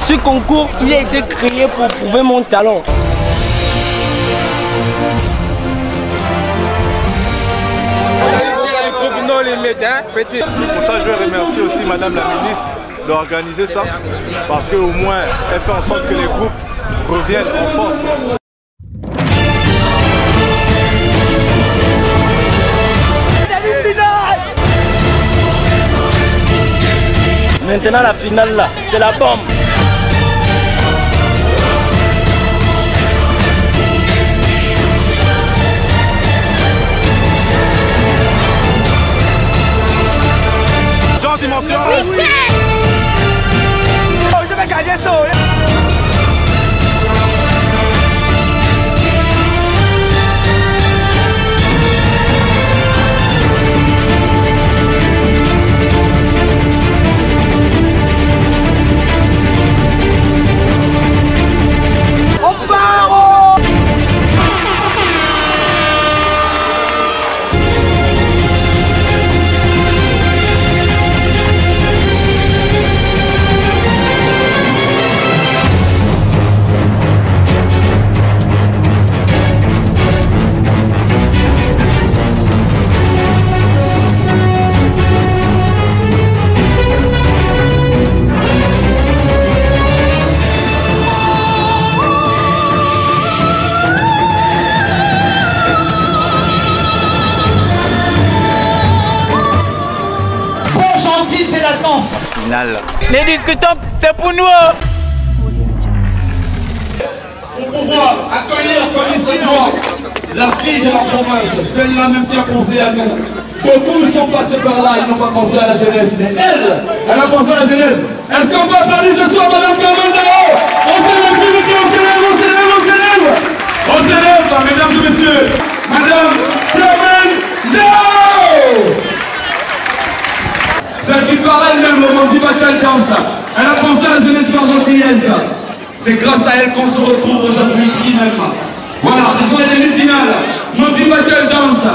Ce concours, il a été créé pour prouver mon talent. C'est pour ça que je vais remercier aussi Madame la ministre d'organiser ça, parce qu'au moins elle fait en sorte que les groupes reviennent en force. Maintenant la finale là, c'est la bombe. Dimension. Oh, je vais gagner ça. On part. C'est la danse finale. Les discutants, c'est pour nous. Pour pouvoir accueillir comme il se doit la fille de la province, celle-là même qui a pensé à nous. Beaucoup sont passés par là, ils n'ont pas pensé à la jeunesse. Mais elle a pensé à la jeunesse. Est-ce qu'on peut applaudir ce soir Madame Carmen Dao? On s'élève, s'il vous plaît, on s'élève, on s'élève, on s'élève. On s'élève, mesdames et messieurs. Madame Carmen Dao. Celle qui par elle-même, le Mondi Batel danse. Elle a pensé à la jeunesse argentinaise. C'est grâce à elle qu'on se retrouve aujourd'hui ici même. Voilà, ce sont les demi-finales. Mondi Batel danse.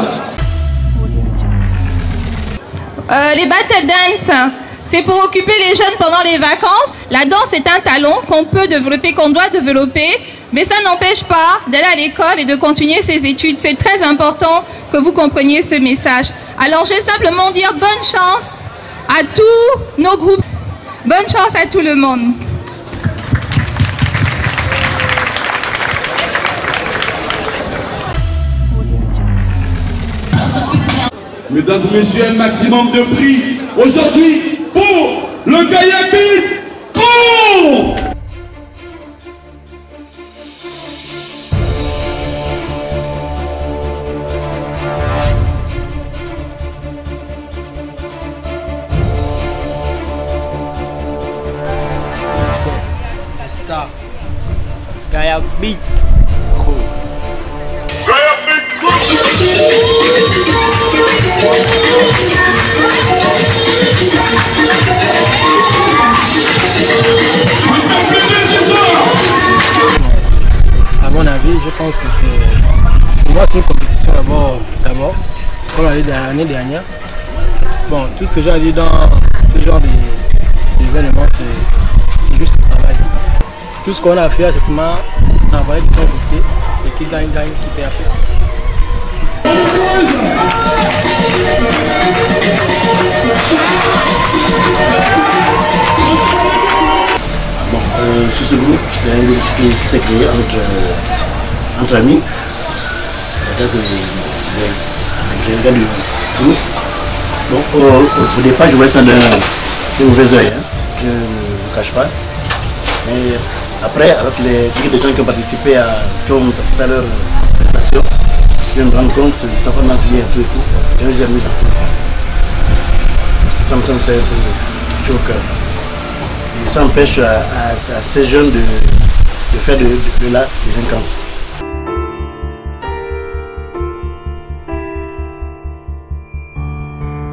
Les battle dance, c'est pour occuper les jeunes pendant les vacances. La danse est un talent qu'on peut développer, qu'on doit développer, mais ça n'empêche pas d'aller à l'école et de continuer ses études. C'est très important que vous compreniez ce message. Alors je vais simplement dire bonne chance à tous nos groupes. Bonne chance à tout le monde. Mesdames et messieurs, un maximum de prix aujourd'hui pour le Gaïa Beat Crew. Star. Gaïa Beat Crew. Gaïa Beat Crew. À mon avis, je pense que c'est... Pour moi, c'est une compétition d'abord, comme l'année dernière. Bon, tout ce que j'ai dit dans ce genre d'événements, c'est juste le travail. Tout ce qu'on a fait, c'est seulement travailler de son côté et qui gagne, qui perd. Bon, sur ce groupe, c'est un groupe qui s'est créé entre amis. C'est-à-dire que les gars du groupe. Donc, au départ, je voyais ça d'un mauvais oeil, hein, je ne le cache pas. Mais après, avec les gens qui ont participé à leur prestation, je me rends compte que ça va danser bien et tout. Et j'ai mis danser. Ça me fait chaud au cœur. Et ça empêche à ces jeunes de faire de là des délinquance.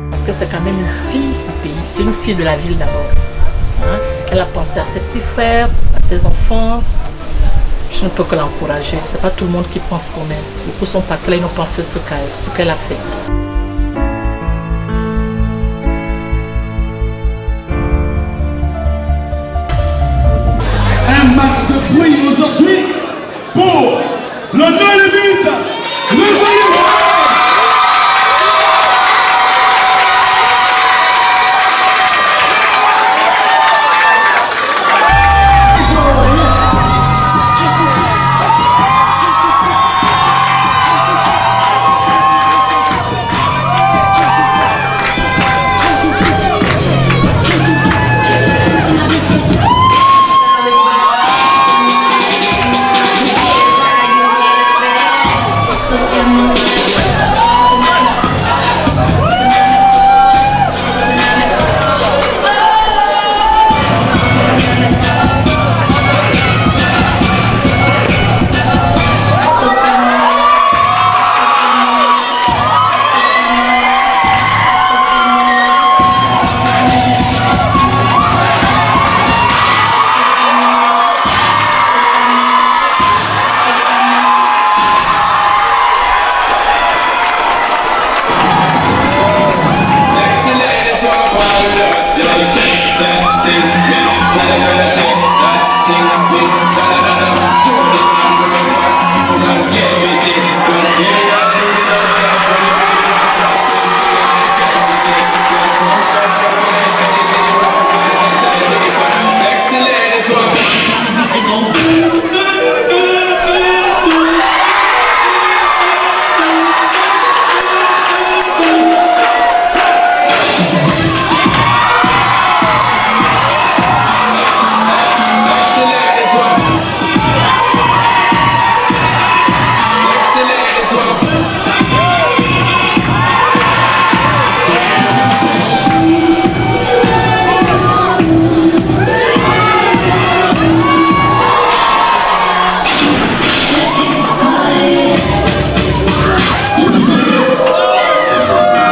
Parce que c'est quand même une fille du pays, c'est une fille de la ville d'abord. Hein? Elle a pensé à ses petits frères, à ses enfants. Je ne peux que l'encourager. Ce n'est pas tout le monde qui pense comme elle. Beaucoup sont passés là, ils n'ont pas fait ce qu'elle a fait. le but.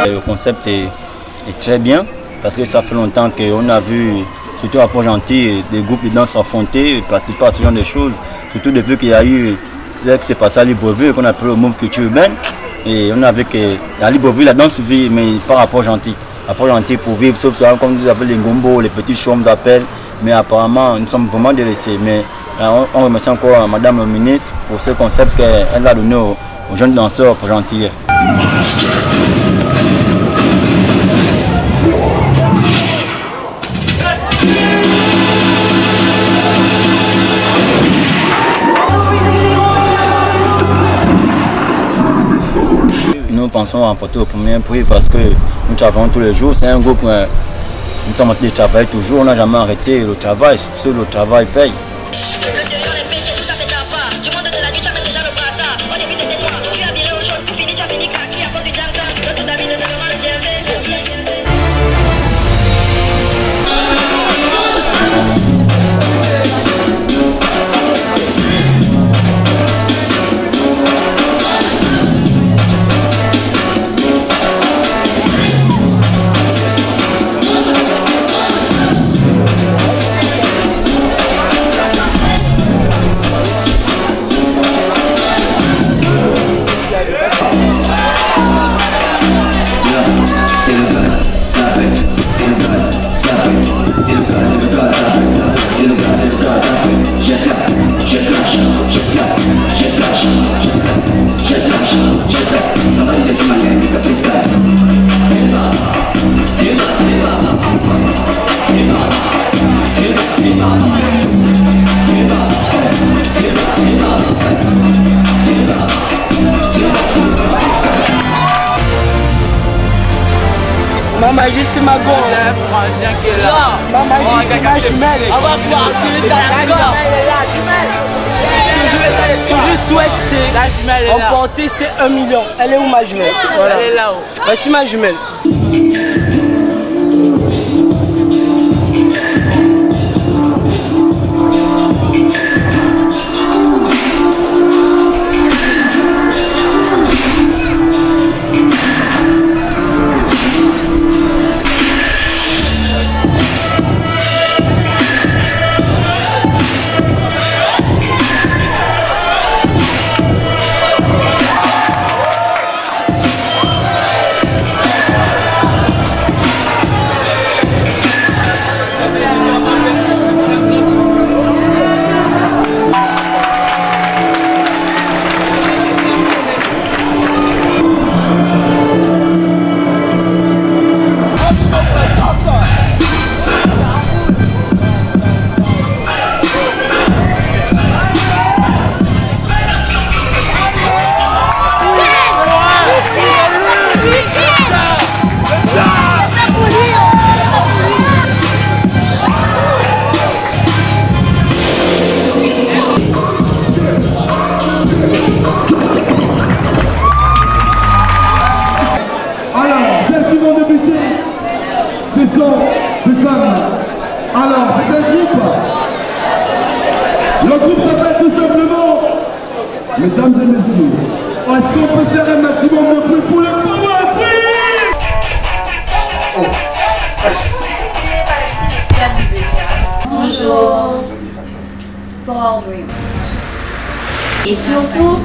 Le concept est très bien parce que ça fait longtemps qu'on a vu, surtout à Port-Gentil, des groupes de danse s'affronter, participer à ce genre de choses, surtout depuis qu'il y a eu ce qui s'est passé à Libreville, qu'on appelle le Move Culture Urbaine. Et on a vu qu'à Libreville, la danse vit, mais pas à Port-Gentil. À Port-Gentil, pour vivre, sauf ça, comme vous appelez les gombos, les petits chômes d'appel, mais apparemment, nous sommes vraiment délaissés. Mais on remercie encore Madame la ministre pour ce concept qu'elle a donné aux jeunes danseurs Port-Gentil. Nous pensons remporter au premier prix parce que nous travaillons tous les jours. C'est un groupe, nous sommes en train de travailler toujours, on n'a jamais arrêté le travail, seul le travail paye. Maman, c'est ma go. Maman, c'est ma jumelle. Ce que je souhaite, c'est emporter ces 1 million. Elle est où ma jumelle? Voilà. Elle est là-haut. Voici ma jumelle. Alors, c'est un groupe. Le groupe s'appelle tout simplement, mesdames et messieurs, est-ce qu'on peut faire un maximum de bruit pour le Power Free? Bonjour. Power Dream. Et surtout,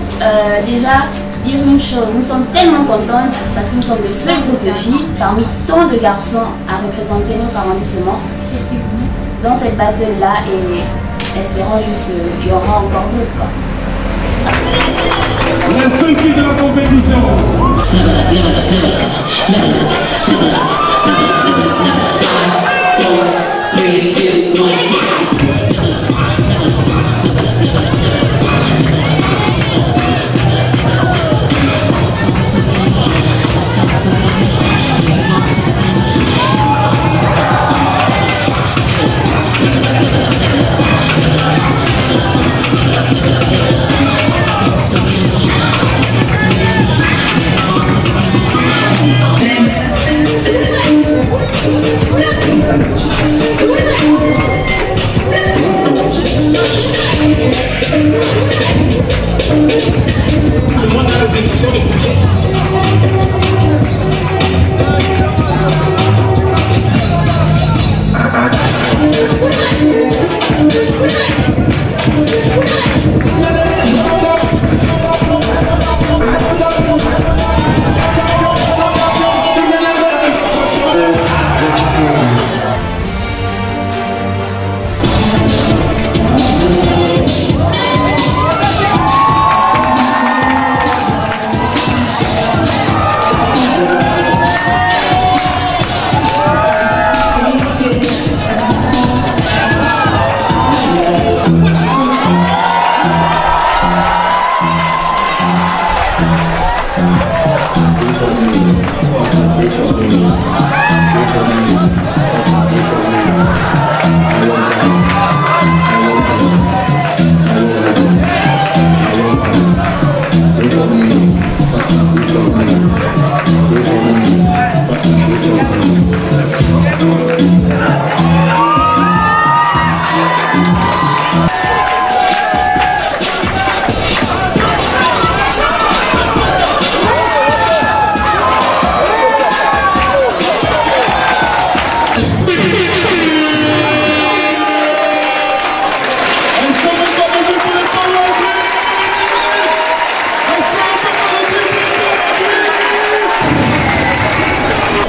déjà, dire une chose, nous sommes tellement contentes parce que nous sommes le seul groupe de filles parmi tant de garçons à représenter notre arrondissement dans cette battle-là et espérons juste qu'il y aura encore d'autres. Les seules filles de la compétition.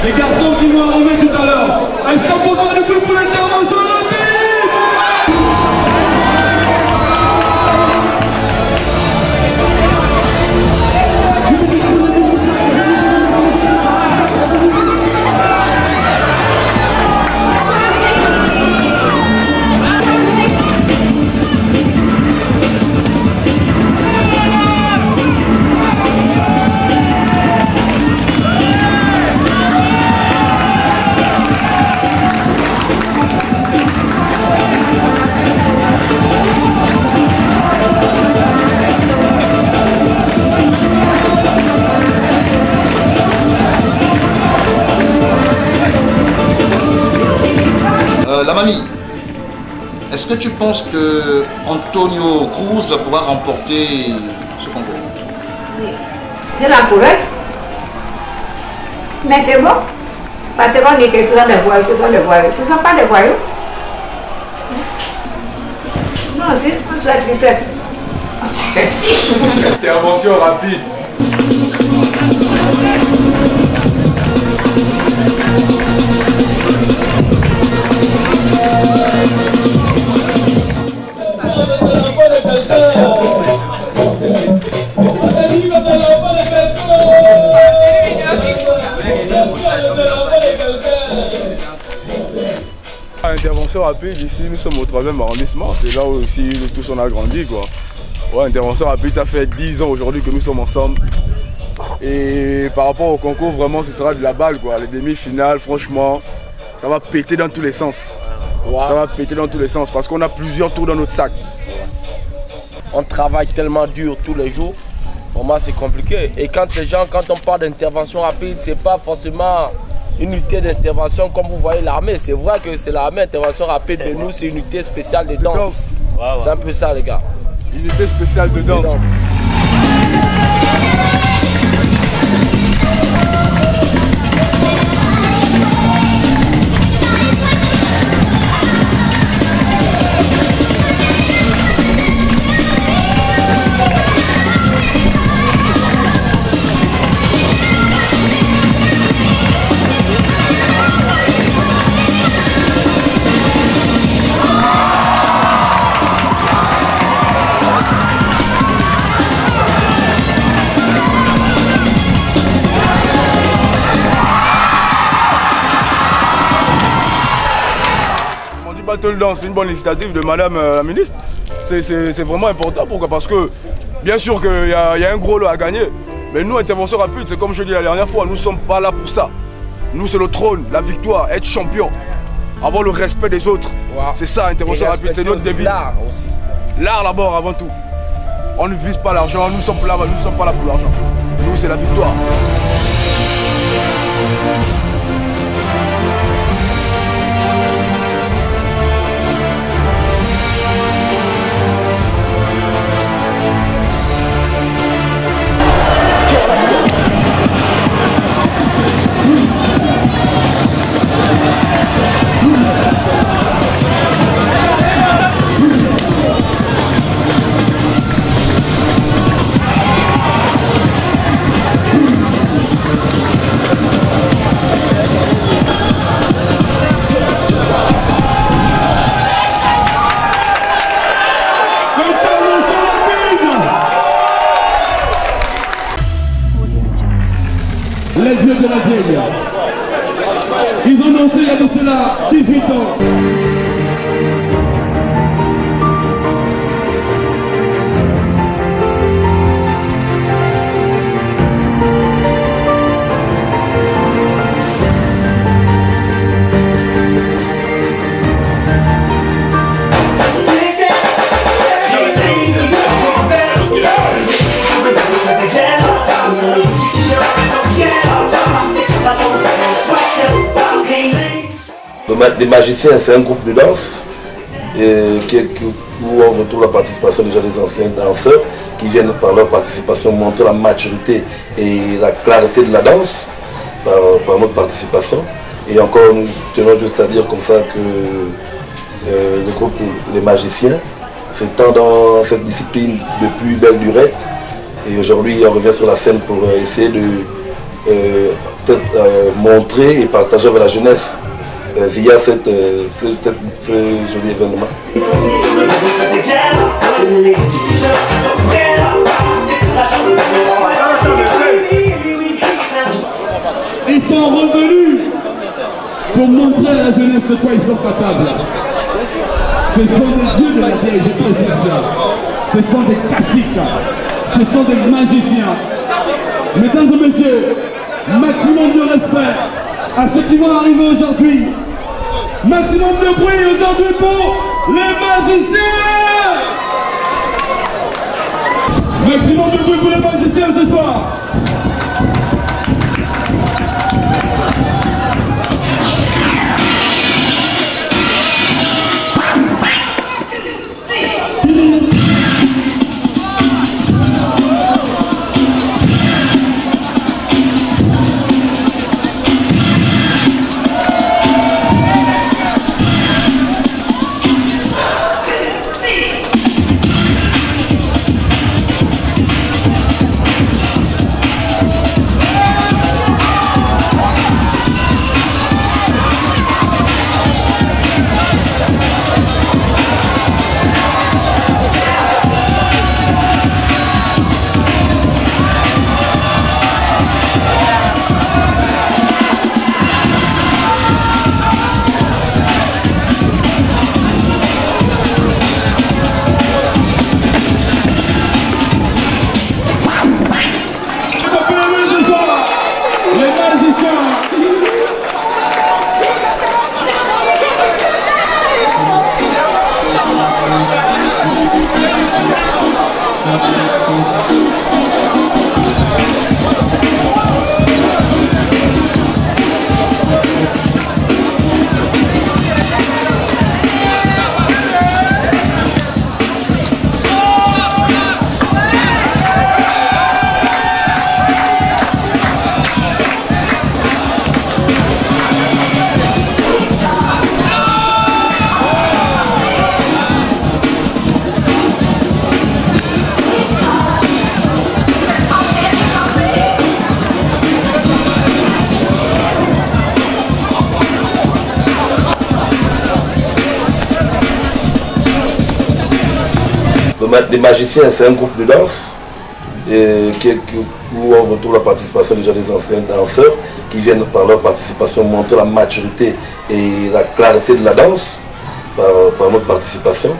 Les garçons qui vont arriver tout à l'heure, est-ce qu'on peut voir le bruit pour l'intervention La mamie, est-ce que tu penses que Antonio Cruz pourra remporter ce concours? Je l'encourage. Mais c'est bon. Parce qu'on dit que ce sont des voyous, ce sont des voyous. Ce ne sont pas des voyous. Non, c'est une la tristesse. Intervention rapide. Intervention rapide, ici nous sommes au 3e arrondissement, c'est là où aussi nous tous on a grandi quoi. Ouais, intervention rapide, ça fait 10 ans aujourd'hui que nous sommes ensemble. Et par rapport au concours, vraiment ce sera de la balle quoi. Les demi-finales, franchement, ça va péter dans tous les sens. Ça va péter dans tous les sens parce qu'on a plusieurs tours dans notre sac. On travaille tellement dur tous les jours. Pour moi c'est compliqué. Et quand on parle d'intervention rapide, c'est pas forcément unité d'intervention, comme vous voyez l'armée. C'est vrai que c'est l'armée intervention rapide, mais nous, c'est une unité spéciale de danse. C'est un peu ça, les gars. Unité spéciale de danse. Battle Dance, c'est une bonne initiative de Madame la ministre. C'est vraiment important. Pourquoi? Parce que bien sûr qu'il y a un gros lot à gagner. Mais nous, intervention rapide, c'est comme je dis la dernière fois, nous ne sommes pas là pour ça. Nous, c'est le trône, la victoire, être champion, avoir le respect des autres. Wow. C'est ça, intervention rapide, c'est notre devise. L'art aussi. L'art d'abord, avant tout. On ne vise pas l'argent, nous ne sommes pas là pour l'argent. Nous, c'est la victoire. Les dieux de la Djélia. Ils ont dansé il y a de cela 18 ans. Les magiciens, c'est un groupe de danse où on retrouve la participation déjà des anciens danseurs qui viennent par leur participation montrer la maturité et la clarté de la danse par notre participation. Et encore, nous tenons juste à dire comme ça que le groupe Les Magiciens s'étend dans cette discipline depuis belle durée. Et aujourd'hui, on revient sur la scène pour essayer de montrer et partager avec la jeunesse via ce joli événement. Ils sont revenus pour montrer à la jeunesse de quoi ils sont capables. Ce sont des dieux de la vieille, je précise là. Ce sont des caciques, ce sont des magiciens. Mesdames et messieurs, maximum de respect à ceux qui vont arriver aujourd'hui. Maximum de bruit aujourd'hui pour les magiciens. Maximum de bruit pour les magiciens ce soir. Les magiciens, c'est un groupe de danse où on retrouve la participation déjà des anciens danseurs qui viennent par leur participation montrer la maturité et la clarté de la danse par notre participation.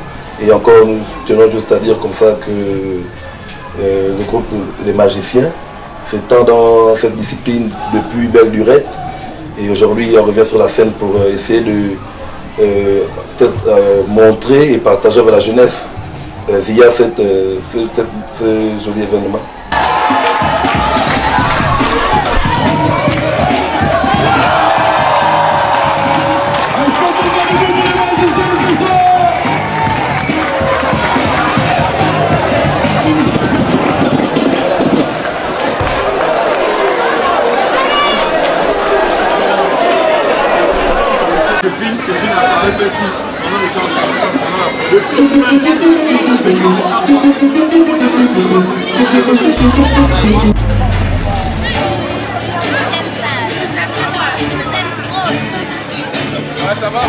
Et encore, nous tenons juste à dire comme ça que le groupe Les Magiciens s'étend dans cette discipline depuis belle durée. Et aujourd'hui, on revient sur la scène pour essayer de montrer et partager avec la jeunesse via ce joli événement. Ça va?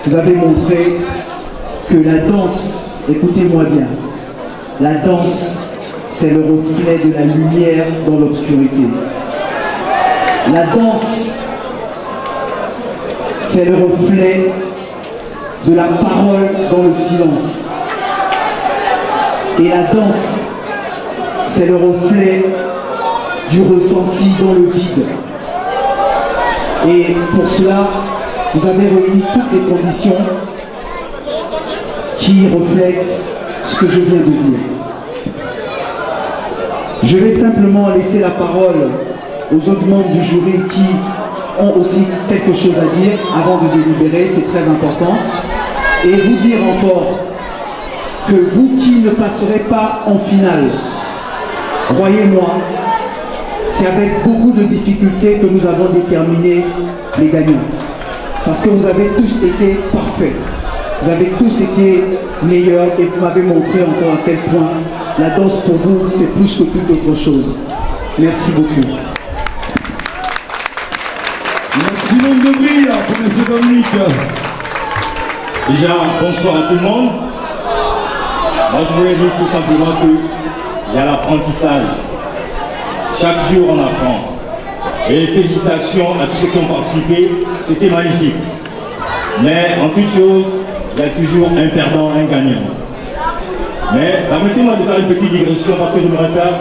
Vous avez montré que la danse, écoutez-moi bien, la danse, c'est le reflet de la lumière dans l'obscurité. La danse, c'est le reflet de la parole dans le silence. Et la danse, c'est le reflet du ressenti dans le vide. Et pour cela, vous avez réuni toutes les conditions qui reflètent ce que je viens de dire. Je vais simplement laisser la parole aux autres membres du jury qui ont aussi quelque chose à dire avant de délibérer, c'est très important. Et vous dire encore que vous qui ne passerez pas en finale, croyez-moi, c'est avec beaucoup de difficultés que nous avons déterminé les gagnants. Parce que vous avez tous été parfaits. Vous avez tous été meilleurs et vous m'avez montré encore à quel point la danse pour vous, c'est plus que toute autre chose. Merci beaucoup. Maximum de bruit pour M. Dominique. Déjà, bonsoir à tout le monde. Moi, je voulais dire tout simplement qu'il y a l'apprentissage. Chaque jour, on apprend. Et félicitations à tous ceux qui ont participé. C'était magnifique. Mais en toute chose, il y a toujours un perdant, un gagnant. Mais permettez-moi de faire une petite digression parce que je me réfère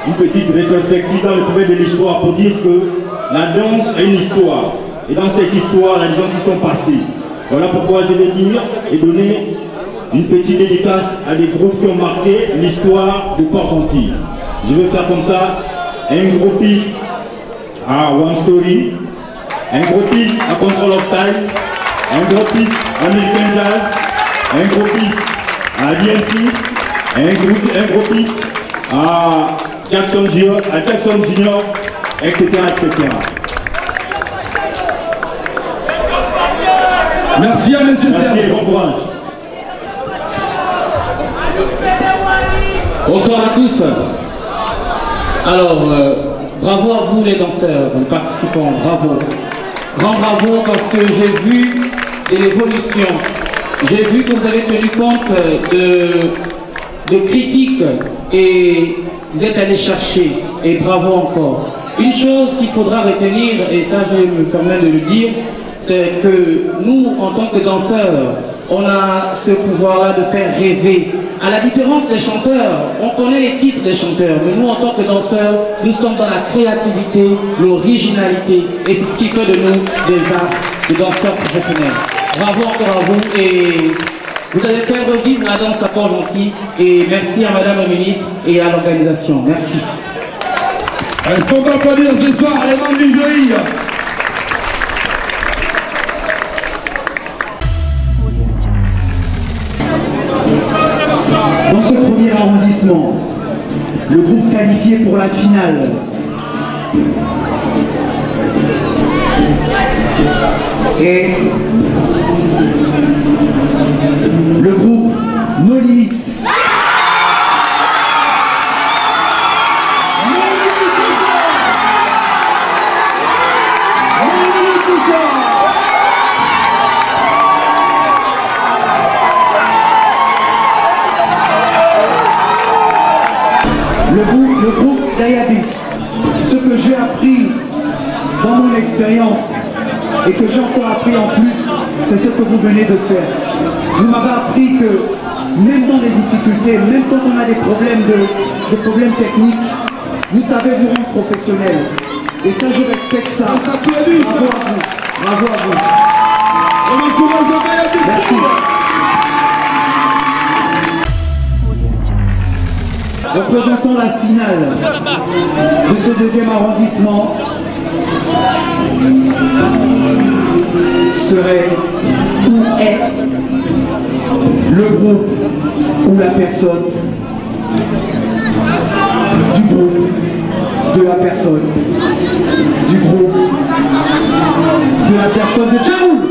une petite rétrospective dans le premier de l'histoire pour dire que la danse a une histoire. Et dans cette histoire, il y a des gens qui sont passés. Voilà pourquoi je vais dire et donner une petite dédicace à des groupes qui ont marqué l'histoire de Port-Gentil. Je vais faire comme ça un gros piece à One Story, un gros piece à Control of Time, un gros piece à American Jazz, un gros piece à DMC, un gros piece à Jackson Junior, etc. etc. Merci à M. Serge. Merci, bon courage. Bonsoir à tous. Alors, bravo à vous les danseurs, les participants, bravo. Grand bravo parce que j'ai vu de l'évolution. J'ai vu que vous avez tenu compte de critiques et vous êtes allé chercher. Et bravo encore. Une chose qu'il faudra retenir, et ça je me permets de le dire, c'est que nous, en tant que danseurs, on a ce pouvoir-là de faire rêver. À la différence des chanteurs, on connaît les titres des chanteurs, mais nous, en tant que danseurs, nous sommes dans la créativité, l'originalité, et c'est ce qui fait de nous des danseurs professionnels. Bravo encore à vous, et vous allez faire revivre la danse à Port-Gentil, et merci à Madame la Ministre et à l'organisation. Merci. Est-ce qu'on va pas dire ce soir les membres du jury? Dans ce premier arrondissement, le groupe qualifié pour la finale. Et le groupe No Limites. Le groupe Diabetes. Ce que j'ai appris dans mon expérience et que j'ai encore appris en plus, c'est ce que vous venez de faire. Vous m'avez appris que même dans les difficultés, même quand on a des problèmes techniques, vous savez vous rendre professionnel. Et ça, je respecte ça. Bravo à vous. Bravo à vous. Merci. Représentant la finale de ce deuxième arrondissement serait ou est le groupe ou la personne du groupe, de la personne, du groupe, de la personne de Djaoul.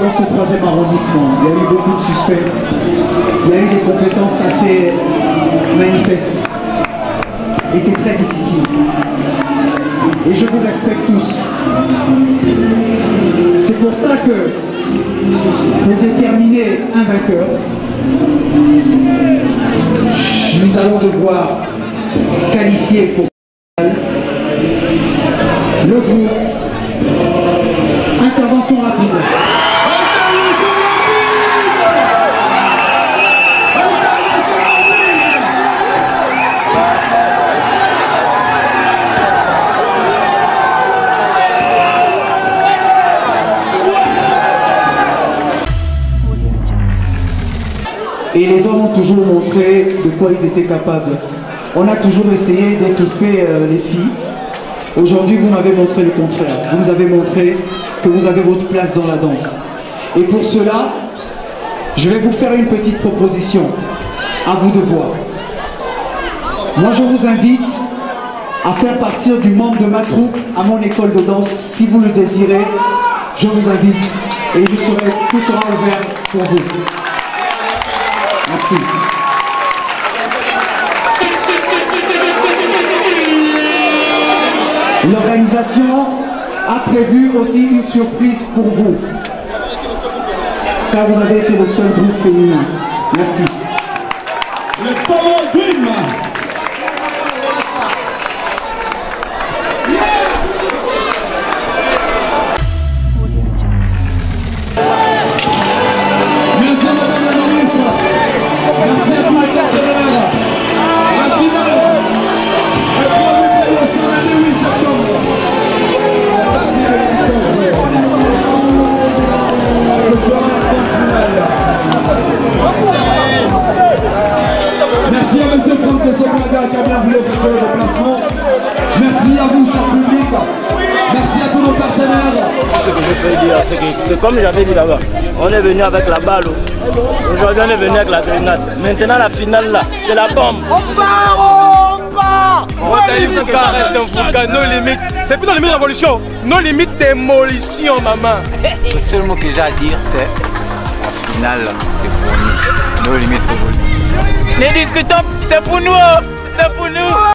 Dans ce troisième arrondissement, il y a eu beaucoup de suspense, il y a eu des compétences assez manifestes et c'est très difficile. Et je vous respecte tous. C'est pour ça que, pour déterminer un vainqueur, nous allons devoir qualifier pour le groupe. Intervention rapide. Et les hommes ont toujours montré de quoi ils étaient capables. On a toujours essayé d'étouffer les filles. Aujourd'hui, vous m'avez montré le contraire. Vous nous avez montré que vous avez votre place dans la danse. Et pour cela, je vais vous faire une petite proposition. À vous de voir. Moi, je vous invite à faire partir du membre de ma troupe à mon école de danse. Si vous le désirez, je vous invite et tout sera ouvert pour vous. Merci. L'organisation a prévu aussi une surprise pour vous, car vous avez été le seul groupe féminin. Merci. Le Power Dream. Merci à M. Franck Sopraga qui a bien voulu effectuer le déplacement. Merci à vous, cher public. Merci à tous nos partenaires. Ce que je peux dire, c'est que c'est comme j'avais dit là-bas. On est venu avec la balle. Aujourd'hui, on est venu avec la grenade. Maintenant, la finale là, c'est la bombe. On part, on part. Reste un volcan, nos limites. C'est plus nos limites révolution, nos limites démolition, maman. Le seul mot que j'ai à dire, c'est la finale, c'est pour nous. Nos limites révolution. Les discutants, c'est pour nous, c'est pour nous.